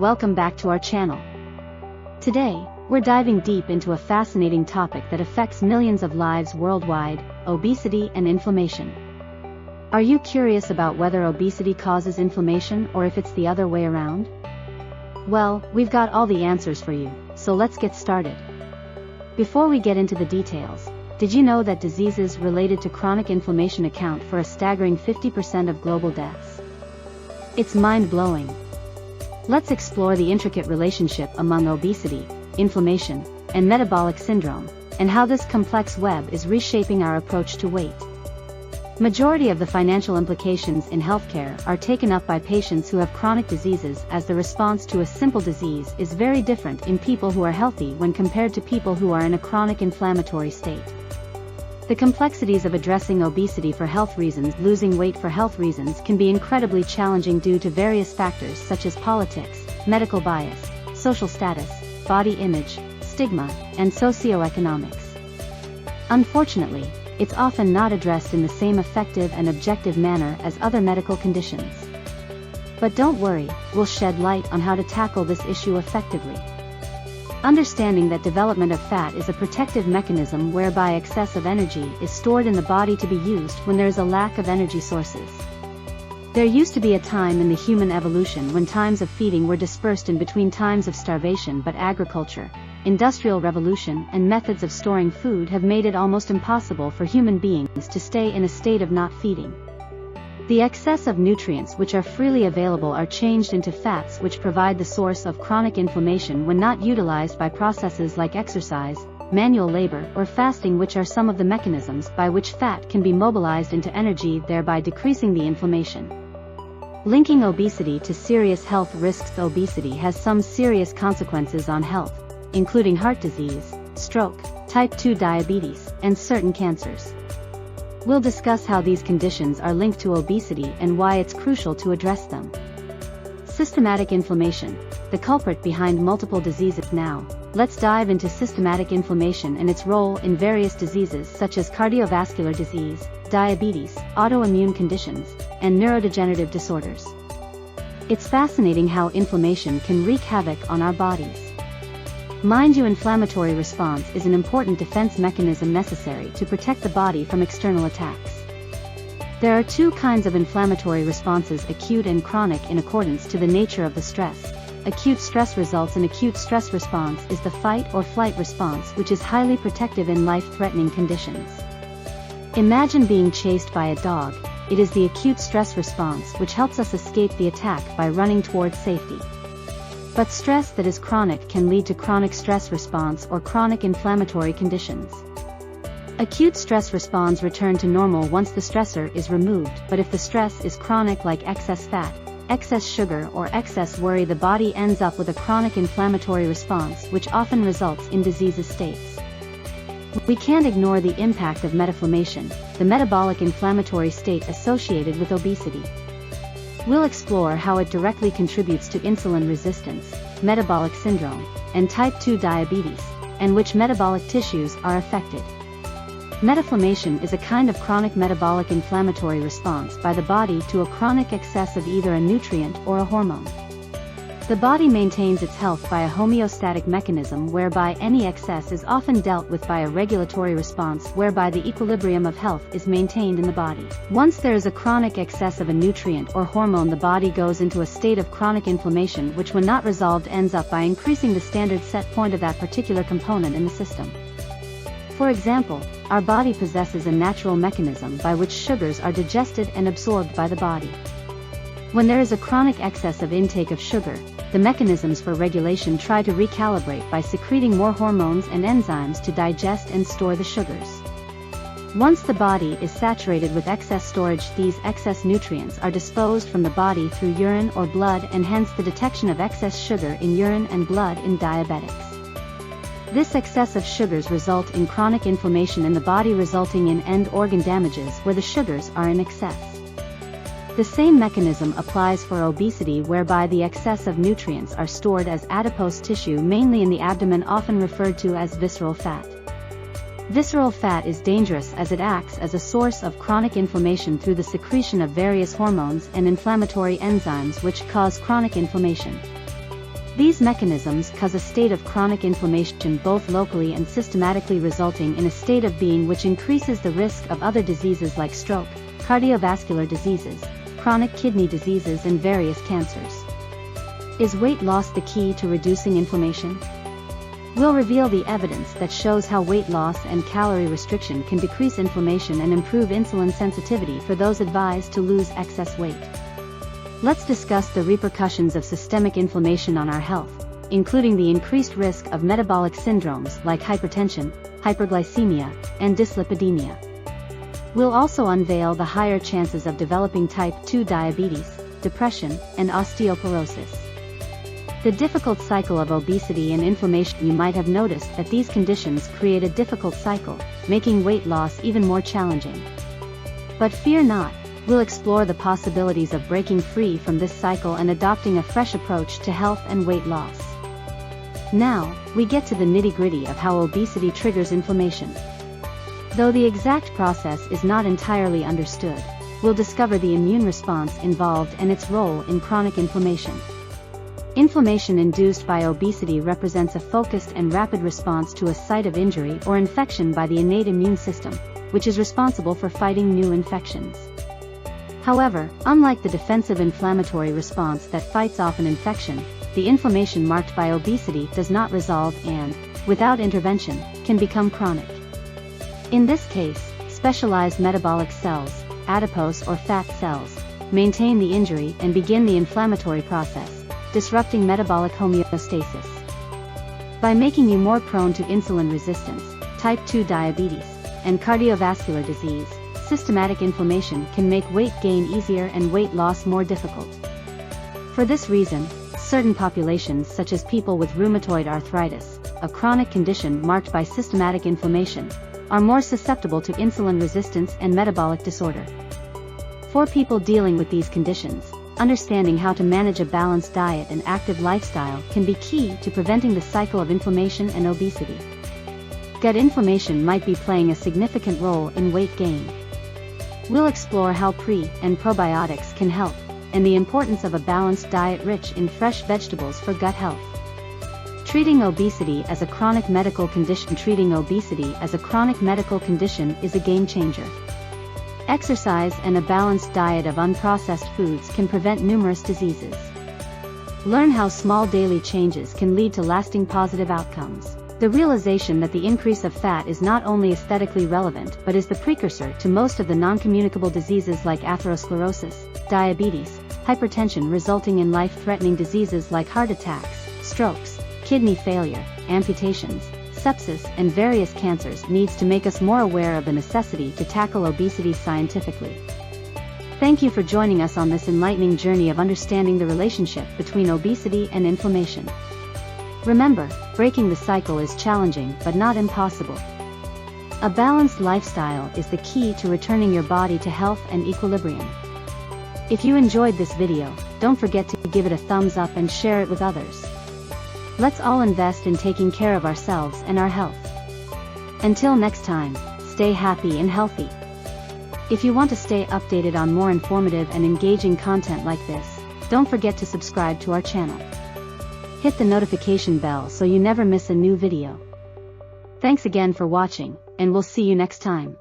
welcome back to our channel. Today, we're diving deep into a fascinating topic that affects millions of lives worldwide: obesity and inflammation. Are you curious about whether obesity causes inflammation or if it's the other way around? Well, we've got all the answers for you, so let's get started. Before we get into the details, did you know that diseases related to chronic inflammation account for a staggering 50% of global deaths? It's mind-blowing. Let's explore the intricate relationship among obesity, inflammation, and metabolic syndrome, and how this complex web is reshaping our approach to weight. Majority of the financial implications in healthcare are taken up by patients who have chronic diseases, as the response to a simple disease is very different in people who are healthy when compared to people who are in a chronic inflammatory state. The complexities of addressing obesity for health reasons, losing weight for health reasons, can be incredibly challenging due to various factors such as politics, medical bias, social status, body image, stigma, and socioeconomics. Unfortunately, it's often not addressed in the same effective and objective manner as other medical conditions. But don't worry, we'll shed light on how to tackle this issue effectively. Understanding that development of fat is a protective mechanism whereby excess of energy is stored in the body to be used when there is a lack of energy sources. There used to be a time in the human evolution when times of feeding were dispersed in between times of starvation, but agriculture, industrial revolution, and methods of storing food have made it almost impossible for human beings to stay in a state of not feeding. The excess of nutrients which are freely available are changed into fats, which provide the source of chronic inflammation when not utilized by processes like exercise, manual labor, or fasting, which are some of the mechanisms by which fat can be mobilized into energy, thereby decreasing the inflammation. Linking obesity to serious health risks. Obesity has some serious consequences on health, including heart disease, stroke, type 2 diabetes, and certain cancers. We'll discuss how these conditions are linked to obesity and why it's crucial to address them. Systematic inflammation, the culprit behind multiple diseases. Now, let's dive into systematic inflammation and its role in various diseases such as cardiovascular disease, diabetes, autoimmune conditions, and neurodegenerative disorders. It's fascinating how inflammation can wreak havoc on our bodies. Mind you, inflammatory response is an important defense mechanism necessary to protect the body from external attacks. There are two kinds of inflammatory responses: acute and chronic, in accordance to the nature of the stress. Acute stress results. An acute stress response is the fight or flight response, which is highly protective in life-threatening conditions. Imagine being chased by a dog. It is the acute stress response which helps us escape the attack by running towards safety. But stress that is chronic can lead to chronic stress response or chronic inflammatory conditions. Acute stress response return to normal once the stressor is removed, but if the stress is chronic, like excess fat, excess sugar, or excess worry, the body ends up with a chronic inflammatory response, which often results in disease states. We can't ignore the impact of metinflammation, the metabolic inflammatory state associated with obesity. We'll explore how it directly contributes to insulin resistance, metabolic syndrome, and type 2 diabetes, and which metabolic tissues are affected. Metinflammation is a kind of chronic metabolic inflammatory response by the body to a chronic excess of either a nutrient or a hormone. The body maintains its health by a homeostatic mechanism whereby any excess is often dealt with by a regulatory response whereby the equilibrium of health is maintained in the body. Once there is a chronic excess of a nutrient or hormone, the body goes into a state of chronic inflammation, which, when not resolved, ends up by increasing the standard set point of that particular component in the system. For example, our body possesses a natural mechanism by which sugars are digested and absorbed by the body. When there is a chronic excess of intake of sugar, the mechanisms for regulation try to recalibrate by secreting more hormones and enzymes to digest and store the sugars. Once the body is saturated with excess storage, these excess nutrients are disposed from the body through urine or blood, and hence the detection of excess sugar in urine and blood in diabetics. This excess of sugars result in chronic inflammation in the body, resulting in end organ damages where the sugars are in excess. The same mechanism applies for obesity, whereby the excess of nutrients are stored as adipose tissue, mainly in the abdomen, often referred to as visceral fat. Visceral fat is dangerous as it acts as a source of chronic inflammation through the secretion of various hormones and inflammatory enzymes which cause chronic inflammation. These mechanisms cause a state of chronic inflammation both locally and systematically, resulting in a state of being which increases the risk of other diseases like stroke, cardiovascular diseases, chronic kidney diseases and various cancers. Is weight loss the key to reducing inflammation? We'll reveal the evidence that shows how weight loss and calorie restriction can decrease inflammation and improve insulin sensitivity for those advised to lose excess weight. Let's discuss the repercussions of systemic inflammation on our health, including the increased risk of metabolic syndromes like hypertension, hyperglycemia, and dyslipidemia. We'll also unveil the higher chances of developing type 2 diabetes, depression, and osteoporosis. The difficult cycle of obesity and inflammation. You might have noticed that these conditions create a difficult cycle, making weight loss even more challenging. But fear not. We'll explore the possibilities of breaking free from this cycle and adopting a fresh approach to health and weight loss. Now, we get to the nitty-gritty of how obesity triggers inflammation. Though the exact process is not entirely understood, we'll discover the immune response involved and its role in chronic inflammation. Inflammation induced by obesity represents a focused and rapid response to a site of injury or infection by the innate immune system, which is responsible for fighting new infections. However, unlike the defensive inflammatory response that fights off an infection, the inflammation marked by obesity does not resolve and, without intervention, can become chronic. In this case, specialized metabolic cells, adipose or fat cells, maintain the injury and begin the inflammatory process, disrupting metabolic homeostasis. By making you more prone to insulin resistance, type 2 diabetes, and cardiovascular disease, systematic inflammation can make weight gain easier and weight loss more difficult. For this reason, certain populations such as people with rheumatoid arthritis, a chronic condition marked by systematic inflammation, are more susceptible to insulin resistance and metabolic disorder. For people dealing with these conditions, understanding how to manage a balanced diet and active lifestyle can be key to preventing the cycle of inflammation and obesity. Gut inflammation might be playing a significant role in weight gain. We'll explore how pre- and probiotics can help, and the importance of a balanced diet rich in fresh vegetables for gut health. Treating obesity as a chronic medical condition. Treating obesity as a chronic medical condition is a game changer. Exercise and a balanced diet of unprocessed foods can prevent numerous diseases. Learn how small daily changes can lead to lasting positive outcomes. The realization that the increase of fat is not only aesthetically relevant but is the precursor to most of the non-communicable diseases like atherosclerosis, diabetes, hypertension, resulting in life-threatening diseases like heart attacks, strokes, kidney failure, amputations, sepsis, and various cancers needs to make us more aware of the necessity to tackle obesity scientifically. Thank you for joining us on this enlightening journey of understanding the relationship between obesity and inflammation. Remember, breaking the cycle is challenging but not impossible. A balanced lifestyle is the key to returning your body to health and equilibrium. If you enjoyed this video, don't forget to give it a thumbs up and share it with others. Let's all invest in taking care of ourselves and our health. Until next time, stay happy and healthy. If you want to stay updated on more informative and engaging content like this, don't forget to subscribe to our channel. Hit the notification bell so you never miss a new video. Thanks again for watching, and we'll see you next time.